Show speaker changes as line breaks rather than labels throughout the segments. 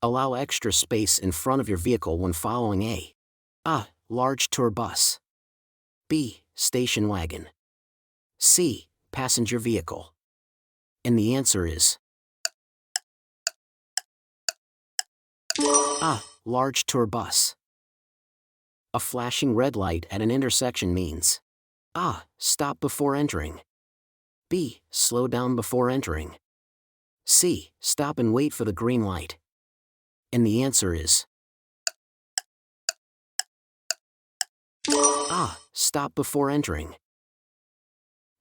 Allow extra space in front of your vehicle when following a large tour bus. B. Station wagon. C. Passenger vehicle. And the answer is A. Large tour bus. A flashing red light at an intersection means A. Stop before entering. B. Slow down before entering. C. Stop and wait for the green light. And the answer is A. Stop before entering.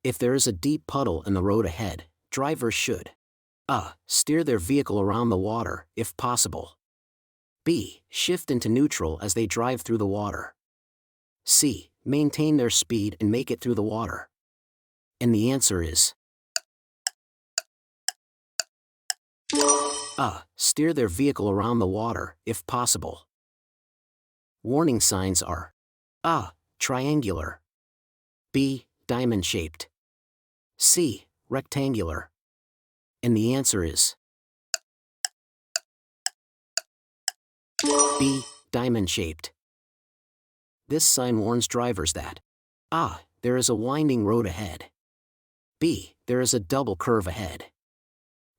If there is a deep puddle in the road ahead, drivers should A. Steer their vehicle around the water, if possible. B. Shift into neutral as they drive through the water. C. Maintain their speed and make it through the water. And the answer is A. Steer their vehicle around the water, if possible. Warning signs are A. Triangular. B. Diamond-shaped. C. Rectangular. And the answer is B. Diamond-shaped. This sign warns drivers that A. There is a winding road ahead. B. There is a double curve ahead.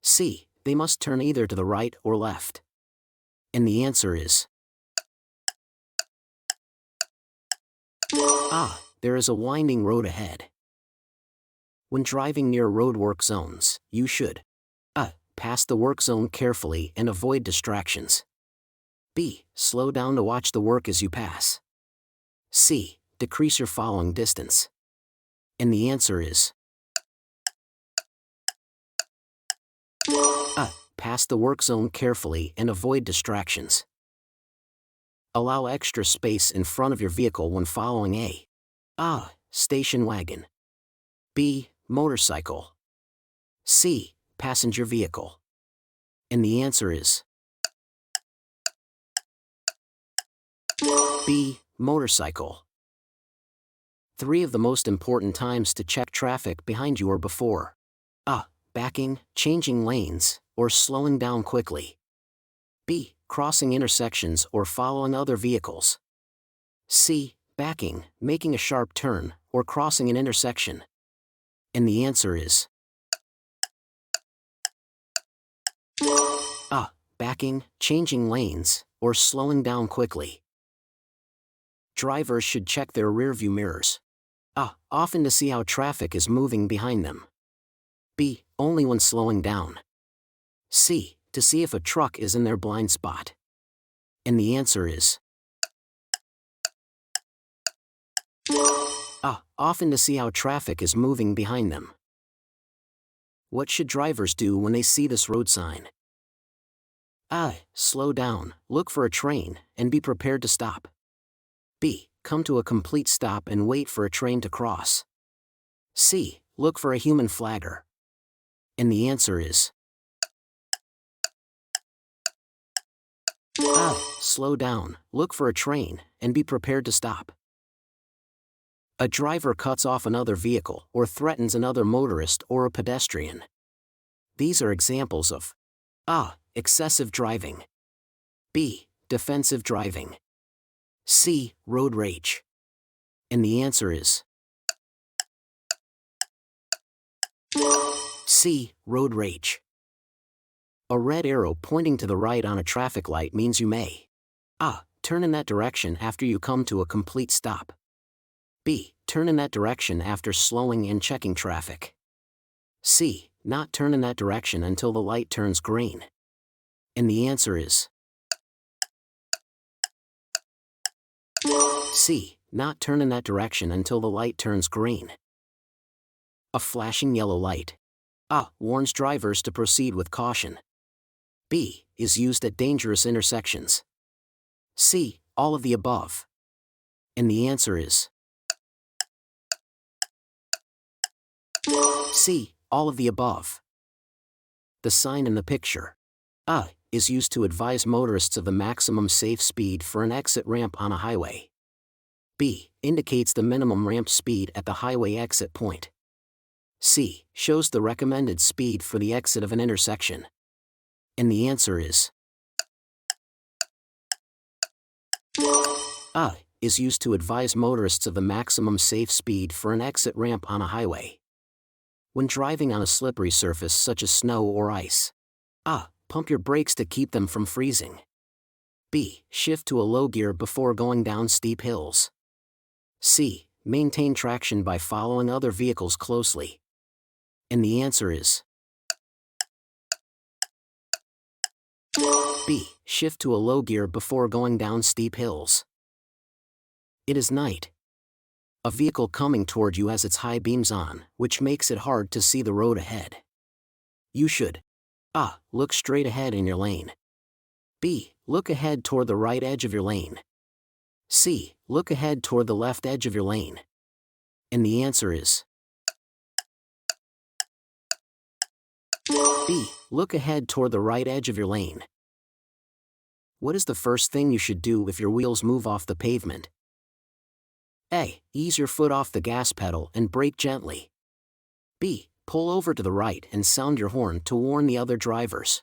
C. They must turn either to the right or left. And the answer is A. There is a winding road ahead. When driving near roadwork zones, you should A. Pass the work zone carefully and avoid distractions. B. Slow down to watch the work as you pass. C. Decrease your following distance. And the answer is A. Pass the work zone carefully and avoid distractions. Allow extra space in front of your vehicle when following a station wagon. B. Motorcycle. C. Passenger vehicle. And the answer is B. Motorcycle. 3 of the most important times to check traffic behind you are before A. Backing, changing lanes, or slowing down quickly. B. Crossing intersections or following other vehicles. C. Backing, making a sharp turn, or crossing an intersection. And the answer is A. Backing, changing lanes, or slowing down quickly. Drivers should check their rearview mirrors A. Often to see how traffic is moving behind them. B. Only when slowing down. C. To see if a truck is in their blind spot. And the answer is A. Often to see how traffic is moving behind them. What should drivers do when they see this road sign? A. Slow down, look for a train, and be prepared to stop. B. Come to a complete stop and wait for a train to cross. C. Look for a human flagger. And the answer is A. Slow down, look for a train, and be prepared to stop. A driver cuts off another vehicle or threatens another motorist or a pedestrian. These are examples of A. Excessive driving. B. Defensive driving. C. Road rage. And the answer is C. Road rage. A red arrow pointing to the right on a traffic light means you may A. Turn in that direction after you come to a complete stop. B. Turn in that direction after slowing and checking traffic. C. Not turn in that direction until the light turns green. And the answer is C. Not turn in that direction until the light turns green. A flashing yellow light A. Warns drivers to proceed with caution. B. Is used at dangerous intersections. C. All of the above. And the answer is C. All of the above. The sign in the picture A. Is used to advise motorists of the maximum safe speed for an exit ramp on a highway. B. Indicates the minimum ramp speed at the highway exit point. C. Shows the recommended speed for the exit of an intersection. And the answer is Is used to advise motorists of the maximum safe speed for an exit ramp on a highway. When driving on a slippery surface such as snow or ice. Pump your brakes to keep them from freezing. B. Shift to a low gear before going down steep hills. C. Maintain traction by following other vehicles closely. And the answer is B. Shift to a low gear before going down steep hills. It is night. A vehicle coming toward you has its high beams on, which makes it hard to see the road ahead. You should A. Look straight ahead in your lane. B. Look ahead toward the right edge of your lane. C. Look ahead toward the left edge of your lane. And the answer is B. Look ahead toward the right edge of your lane. What is the first thing you should do if your wheels move off the pavement? A. Ease your foot off the gas pedal and brake gently. B. Pull over to the right and sound your horn to warn the other drivers.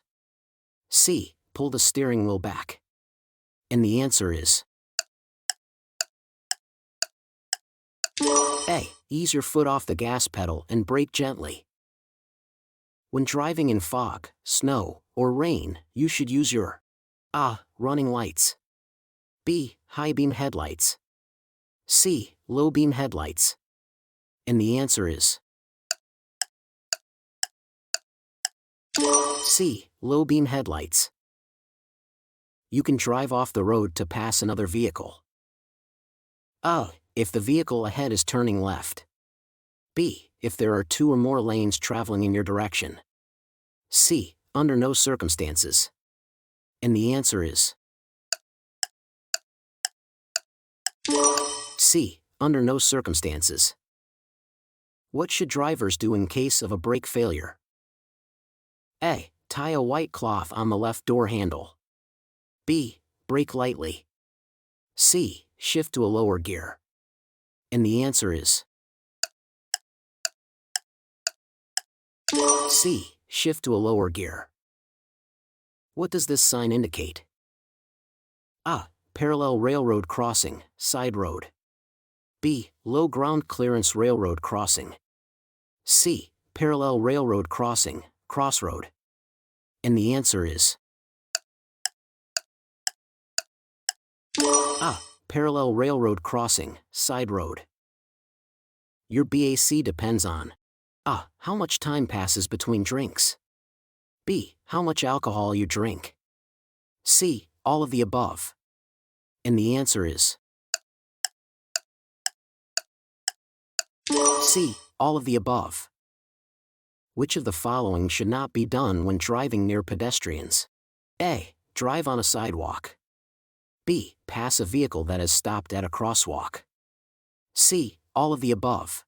C. Pull the steering wheel back. And the answer is A. Ease your foot off the gas pedal and brake gently. When driving in fog, snow, or rain, you should use your A. Running lights. B. High beam headlights. C. Low beam headlights. And the answer is C. Low beam headlights. You can drive off the road to pass another vehicle. A. If the vehicle ahead is turning left. B. If there are 2 or more lanes traveling in your direction. C. Under no circumstances. And the answer is C. Under no circumstances. What should drivers do in case of a brake failure? A. Tie a white cloth on the left door handle. B. Brake lightly. C. Shift to a lower gear. And the answer is C. Shift to a lower gear. What does this sign indicate? A. Parallel railroad crossing, side road. B. Low ground clearance railroad crossing. C. Parallel railroad crossing, crossroad. And the answer is A. Parallel railroad crossing, side road. Your BAC depends on A. How much time passes between drinks. B. How much alcohol you drink. C. All of the above. And the answer is C. All of the above. Which of the following should not be done when driving near pedestrians? A. Drive on a sidewalk. B. Pass a vehicle that has stopped at a crosswalk. C. All of the above.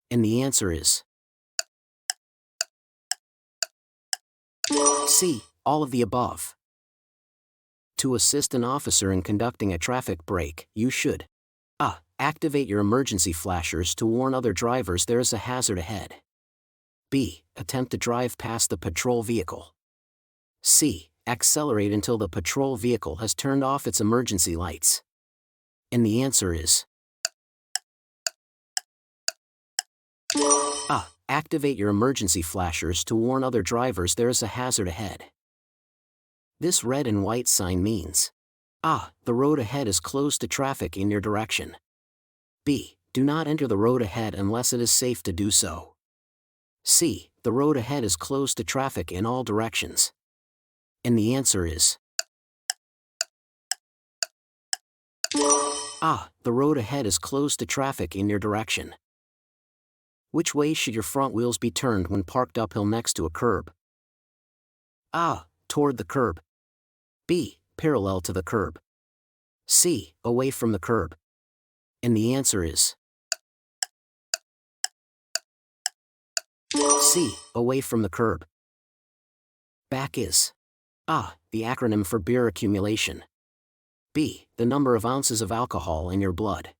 And the answer is C. All of the above. To assist an officer in conducting a traffic brake, you should A. Activate your emergency flashers to warn other drivers there is a hazard ahead. B. Attempt to drive past the patrol vehicle. C. Accelerate until the patrol vehicle has turned off its emergency lights. And the answer is A. Activate your emergency flashers to warn other drivers there is a hazard ahead. This red and white sign means A. The road ahead is closed to traffic in your direction. B. Do not enter the road ahead unless it is safe to do so. C. The road ahead is closed to traffic in all directions. And the answer is A. The road ahead is closed to traffic in your direction. Which way should your front wheels be turned when parked uphill next to a curb? A. Toward the curb. B. Parallel to the curb. C. Away from the curb. And the answer is C. Away from the curb. BAC is A. The acronym for beer accumulation. B. The number of ounces of alcohol in your blood.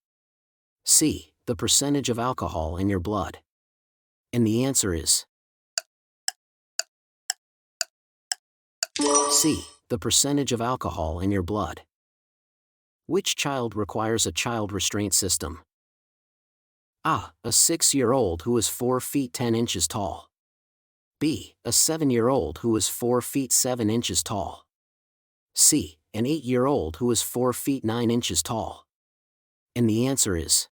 C. The percentage of alcohol in your blood. And the answer is C. The percentage of alcohol in your blood. Which child requires a child restraint system? A. A 6-year-old who is 4 feet 10 inches tall. B. A 7-year-old who is 4 feet 7 inches tall. C. An 8-year-old who is 4 feet 9 inches tall. And the answer is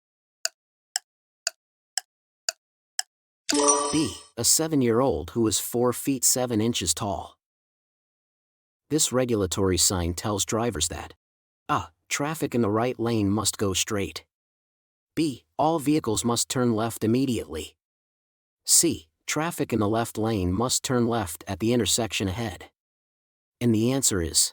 B. A 7-year-old who is 4 feet 7 inches tall. This regulatory sign tells drivers that A. Traffic in the right lane must go straight. B. All vehicles must turn left immediately. C. Traffic in the left lane must turn left at the intersection ahead. And the answer is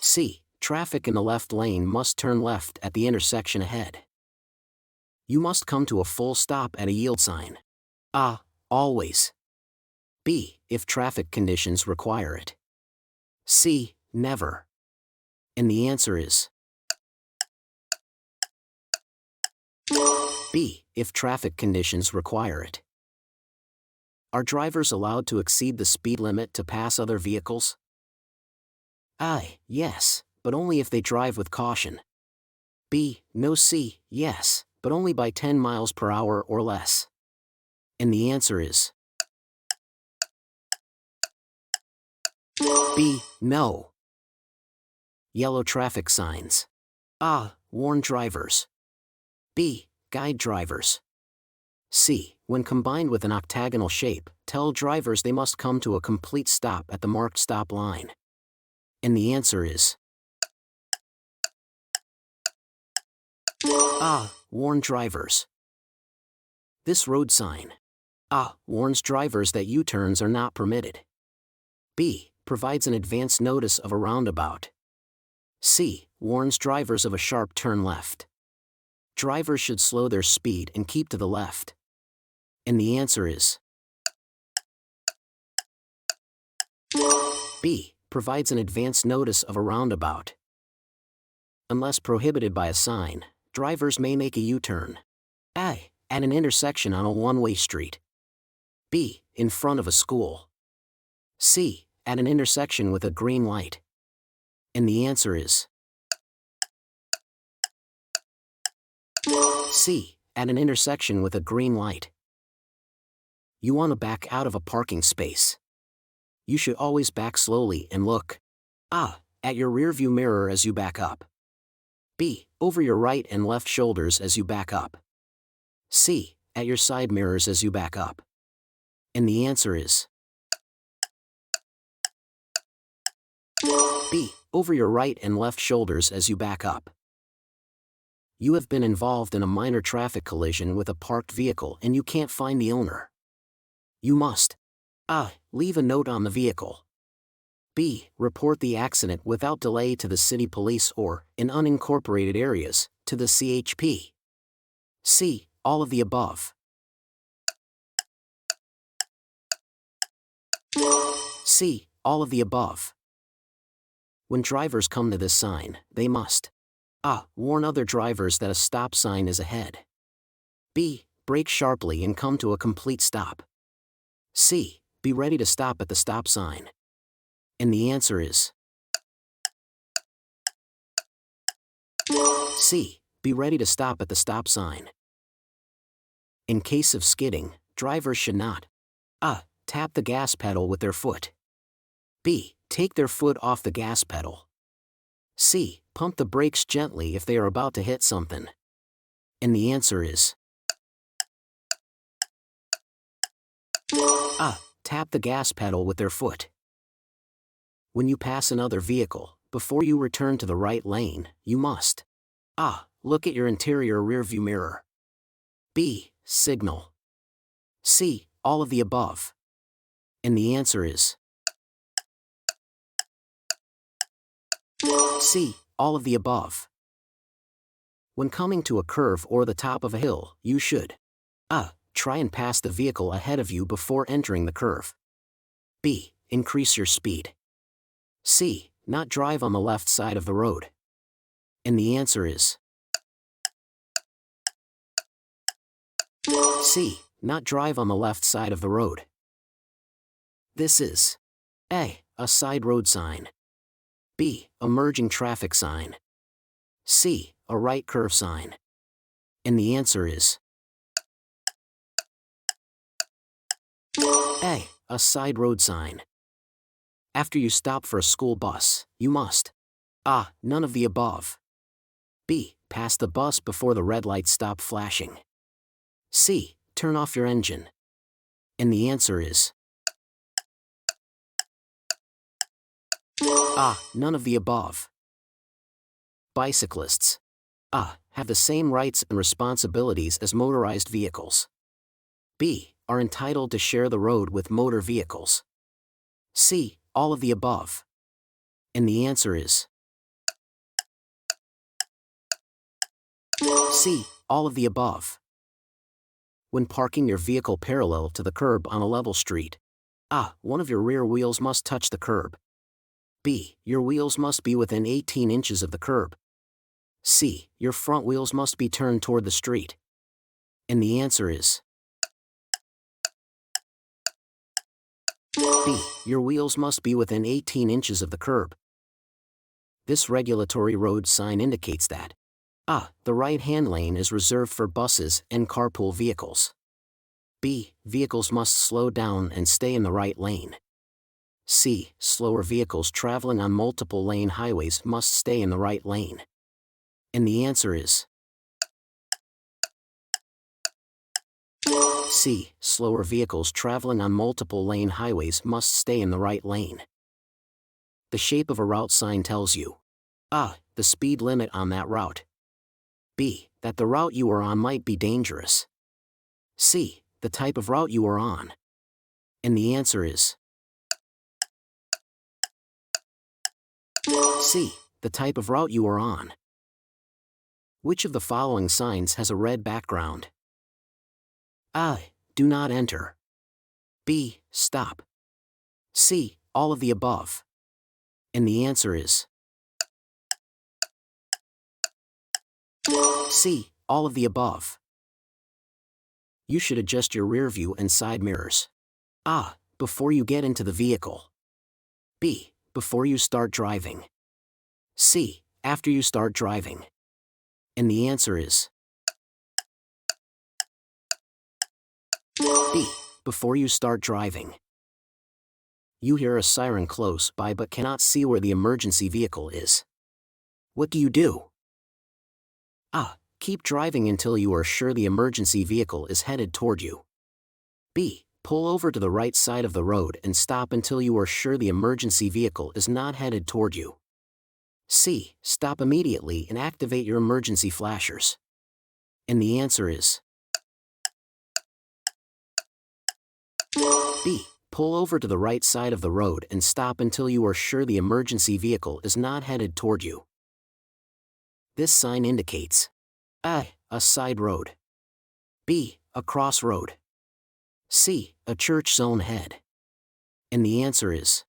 C. Traffic in the left lane must turn left at the intersection ahead. You must come to a full stop at a yield sign. A. Always. B. If traffic conditions require it. C. Never. And the answer is B. If traffic conditions require it. Are drivers allowed to exceed the speed limit to pass other vehicles? A. Yes, but only if they drive with caution. B. No. C. Yes, but only by 10 miles per hour or less. And the answer is B. No. Yellow traffic signs. A. Warn drivers. B. Guide drivers. C. When combined with an octagonal shape, tell drivers they must come to a complete stop at the marked stop line. And the answer is A. Warn drivers. This road sign A. Warns drivers that U-turns are not permitted. B. Provides an advance notice of a roundabout. C. Warns drivers of a sharp turn left. Drivers should slow their speed and keep to the left. And the answer is B. Provides an advance notice of a roundabout. Unless prohibited by a sign, drivers may make a U-turn. A. At an intersection on a one-way street. B. In front of a school. C. At an intersection with a green light. And the answer is C. At an intersection with a green light. You want to back out of a parking space. You should always back slowly and look A. At your rearview mirror as you back up. B. Over your right and left shoulders as you back up. C. At your side mirrors as you back up. And the answer is B. Over your right and left shoulders as you back up. You have been involved in a minor traffic collision with a parked vehicle and you can't find the owner. You must A. Leave a note on the vehicle. B. Report the accident without delay to the city police or, in unincorporated areas, to the CHP. C. All of the above. C. All of the above. When drivers come to this sign, they must A. Warn other drivers that a stop sign is ahead. B. Brake sharply and come to a complete stop. C. Be ready to stop at the stop sign. And the answer is C. Be ready to stop at the stop sign. In case of skidding, drivers should not A. Tap the gas pedal with their foot. B. Take their foot off the gas pedal. C. Pump the brakes gently if they are about to hit something. And the answer is A. Tap the gas pedal with their foot. When you pass another vehicle, before you return to the right lane, you must A. Look at your interior rearview mirror. B. Signal. C. All of the above. And the answer is C. All of the above. When coming to a curve or the top of a hill, you should A. Try and pass the vehicle ahead of you before entering the curve. B. Increase your speed. C. Not drive on the left side of the road. And the answer is C. Not drive on the left side of the road. This is A. A side road sign. B. A merging traffic sign. C. A right curve sign. And the answer is A. A side road sign. After you stop for a school bus, you must A. None of the above. B. Pass the bus before the red lights stop flashing. C. Turn off your engine. And the answer is A. None of the above. Bicyclists A. Have the same rights and responsibilities as motorized vehicles. B. Are entitled to share the road with motor vehicles. C. All of the above. And the answer is C. All of the above. When parking your vehicle parallel to the curb on a level street, A. One of your rear wheels must touch the curb. B. Your wheels must be within 18 inches of the curb. C. Your front wheels must be turned toward the street. And the answer is B. Your wheels must be within 18 inches of the curb. This regulatory road sign indicates that A. The right-hand lane is reserved for buses and carpool vehicles. B. Vehicles must slow down and stay in the right lane. C. Slower vehicles traveling on multiple lane highways must stay in the right lane. And the answer is C. Slower vehicles traveling on multiple lane highways must stay in the right lane. The shape of a route sign tells you A. The speed limit on that route. B. That the route you are on might be dangerous. C. The type of route you are on. And the answer is C. The type of route you are on. Which of the following signs has a red background? A. Do not enter. B. Stop. C. All of the above. And the answer is C. All of the above. You should adjust your rear view and side mirrors. A. Before you get into the vehicle. B. Before you start driving. C. After you start driving. And the answer is B. Before you start driving. You hear a siren close by but cannot see where the emergency vehicle is. What do you do? A. Keep driving until you are sure the emergency vehicle is headed toward you. B. Pull over to the right side of the road and stop until you are sure the emergency vehicle is not headed toward you. C. Stop immediately and activate your emergency flashers. And the answer is B. Pull over to the right side of the road and stop until you are sure the emergency vehicle is not headed toward you. This sign indicates A. A side road. B. A crossroad. C. A church zone head. And the answer is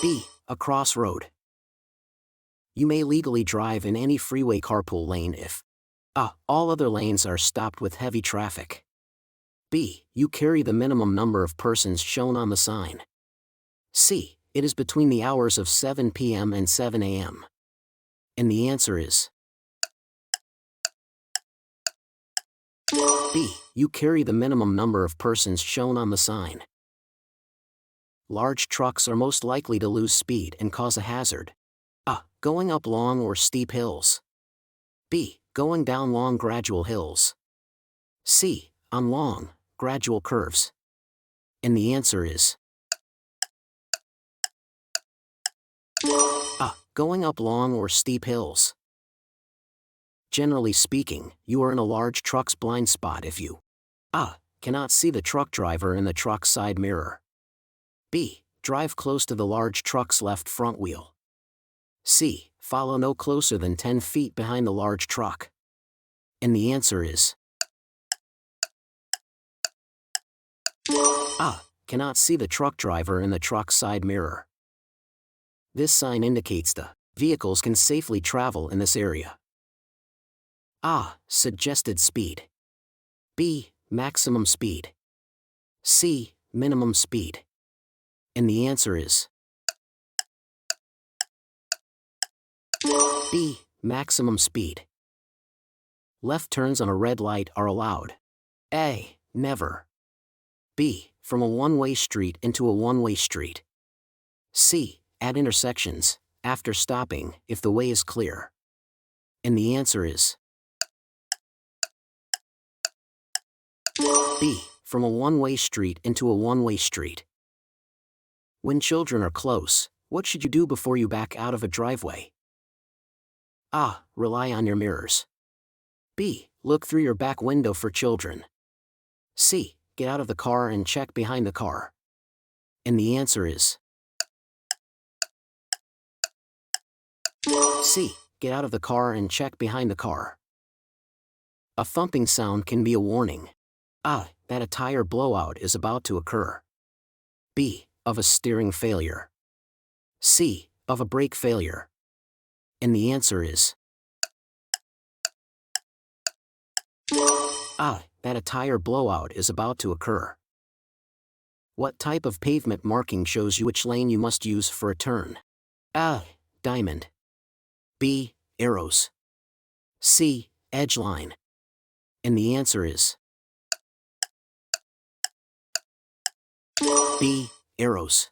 B. A crossroad. You may legally drive in any freeway carpool lane if A. All other lanes are stopped with heavy traffic. B. You carry the minimum number of persons shown on the sign. C. It is between the hours of 7 p.m. and 7 a.m. And the answer is B. You carry the minimum number of persons shown on the sign. Large trucks are most likely to lose speed and cause a hazard. A. Going up long or steep hills. B. Going down long gradual hills. C. On long, gradual curves. And the answer is A. Going up long or steep hills. Generally speaking, you are in a large truck's blind spot if you A. Cannot see the truck driver in the truck's side mirror. B. Drive close to the large truck's left front wheel. C. Follow no closer than 10 feet behind the large truck. And the answer is A. Cannot see the truck driver in the truck's side mirror. This sign indicates the vehicles can safely travel in this area. A. Suggested speed. B. Maximum speed. C. Minimum speed. And the answer is B. Maximum speed. Left turns on a red light are allowed. A. Never. B. From a one-way street into a one-way street. C. At intersections, after stopping, if the way is clear. And the answer is B. From a one-way street into a one-way street. When children are close, what should you do before you back out of a driveway? A. Rely on your mirrors. B. Look through your back window for children. C. Get out of the car and check behind the car. And the answer is C. Get out of the car and check behind the car. A thumping sound can be a warning. A. That a tire blowout is about to occur. B. Of a steering failure. C. Of a brake failure. And the answer is A. That a tire blowout is about to occur. What type of pavement marking shows you which lane you must use for a turn? A. Diamond. B. Arrows. C. Edge line. And the answer is B. Arrows.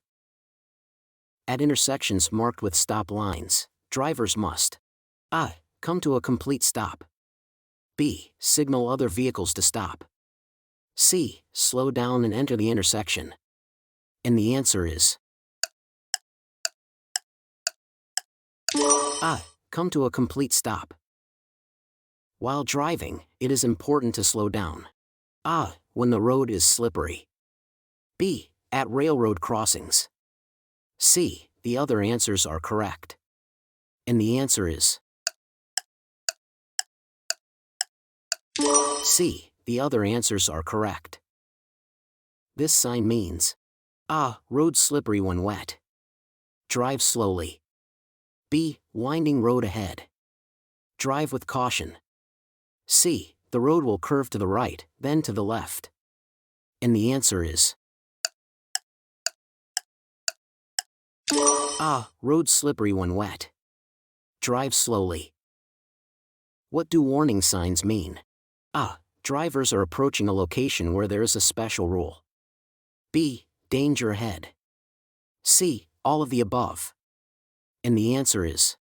At intersections marked with stop lines, drivers must A. Come to a complete stop. B. Signal other vehicles to stop. C. Slow down and enter the intersection. And the answer is A. Come to a complete stop. While driving, it is important to slow down. A. When the road is slippery. B. At railroad crossings. C. The other answers are correct. And the answer is C. The other answers are correct. This sign means A. Road slippery when wet. Drive slowly. B. Winding road ahead. Drive with caution. C. The road will curve to the right, then to the left. And the answer is A. Road slippery when wet. Drive slowly. What do warning signs mean? A. Drivers are approaching a location where there is a special rule. B. Danger ahead. C. All of the above. And the answer is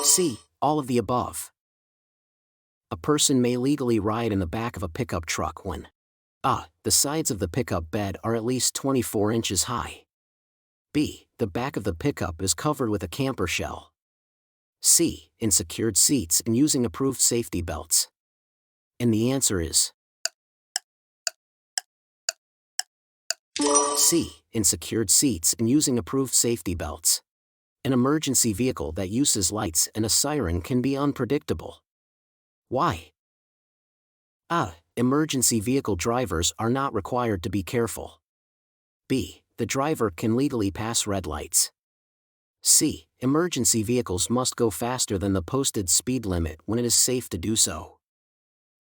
C. All of the above. A person may legally ride in the back of a pickup truck when A. The sides of the pickup bed are at least 24 inches high. B. The back of the pickup is covered with a camper shell. C. In secured seats and using approved safety belts. And the answer is C. In secured seats and using approved safety belts. An emergency vehicle that uses lights and a siren can be unpredictable. Why? A. Emergency vehicle drivers are not required to be careful. B. The driver can legally pass red lights. C. Emergency vehicles must go faster than the posted speed limit when it is safe to do so.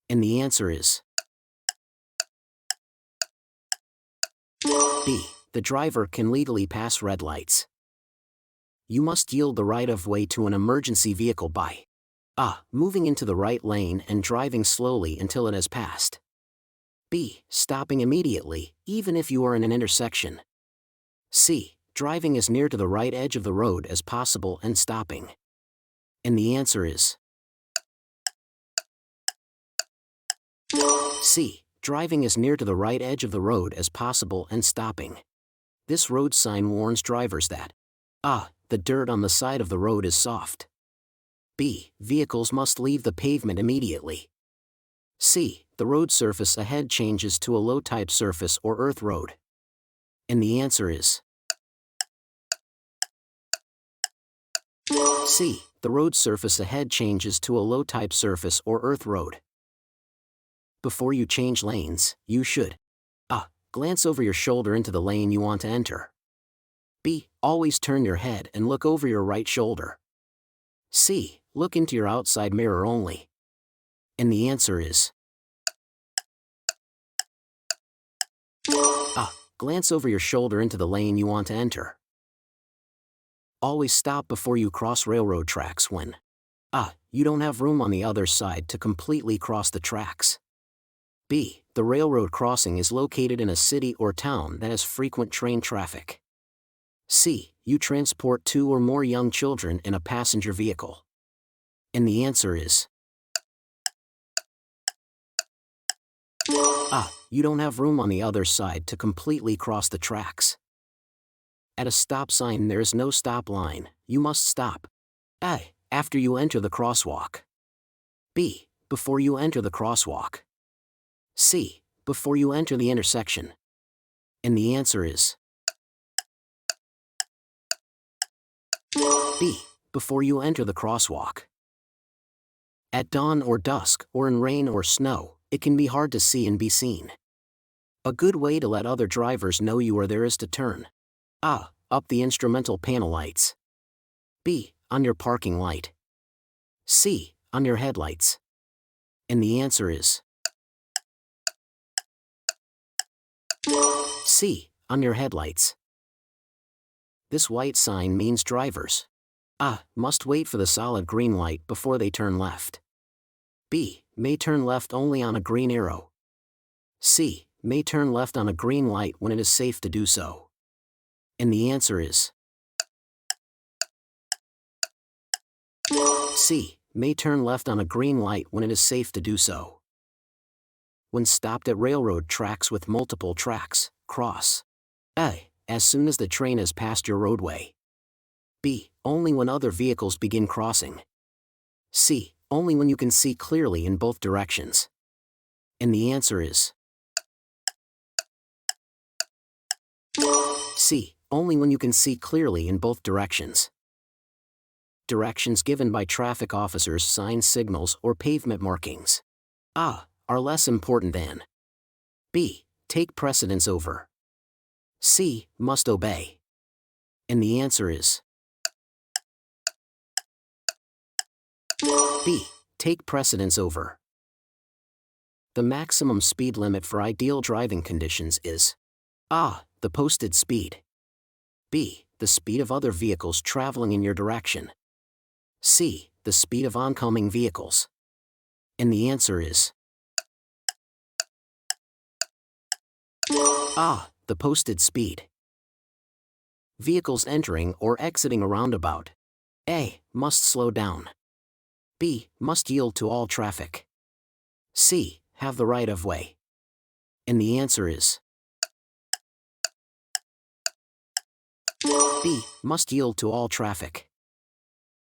And the answer is B. The driver can legally pass red lights. You must yield the right-of-way to an emergency vehicle by A. Moving into the right lane and driving slowly until it has passed. B. Stopping immediately, even if you are in an intersection. C. Driving as near to the right edge of the road as possible and stopping. And the answer is C. Driving as near to the right edge of the road as possible and stopping. This road sign warns drivers that A. The dirt on the side of the road is soft. B. Vehicles must leave the pavement immediately. C. The road surface ahead changes to a low-type surface or earth road. And the answer is C. The road surface ahead changes to a low-type surface or earth road. Before you change lanes, you should A. Glance over your shoulder into the lane you want to enter. B. Always turn your head and look over your right shoulder. C. Look into your outside mirror only. And the answer is Glance over your shoulder into the lane you want to enter. Always stop before you cross railroad tracks when you don't have room on the other side to completely cross the tracks. B. The railroad crossing is located in a city or town that has frequent train traffic. C. You transport 2 or more young children in a passenger vehicle. And the answer is you don't have room on the other side to completely cross the tracks. At a stop sign there is no stop line, you must stop. A. After you enter the crosswalk. B. Before you enter the crosswalk. C. Before you enter the intersection. And the answer is B. Before you enter the crosswalk. At dawn or dusk, or in rain or snow, it can be hard to see and be seen. A good way to let other drivers know you are there is to turn up the instrumental panel lights. B. On your parking light. C. On your headlights. And the answer is C. On your headlights. This white sign means drivers must wait for the solid green light before they turn left. B. May turn left only on a green arrow. C. May turn left on a green light when it is safe to do so. And the answer is C. May turn left on a green light when it is safe to do so. When stopped at railroad tracks with multiple tracks, cross A. As soon as the train has passed your roadway. B. Only when other vehicles begin crossing. C. Only when you can see clearly in both directions. And the answer is C. Only when you can see clearly in both directions. Directions given by traffic officers, signs, signals, or pavement markings are less important than B. Take precedence over. C. Must obey. And the answer is B. Take precedence over. The maximum speed limit for ideal driving conditions is the posted speed. B. The speed of other vehicles traveling in your direction. C. The speed of oncoming vehicles. And the answer is the posted speed. Vehicles entering or exiting a roundabout. A. Must slow down. B. Must yield to all traffic. C. Have the right of way. And the answer is B. Must yield to all traffic.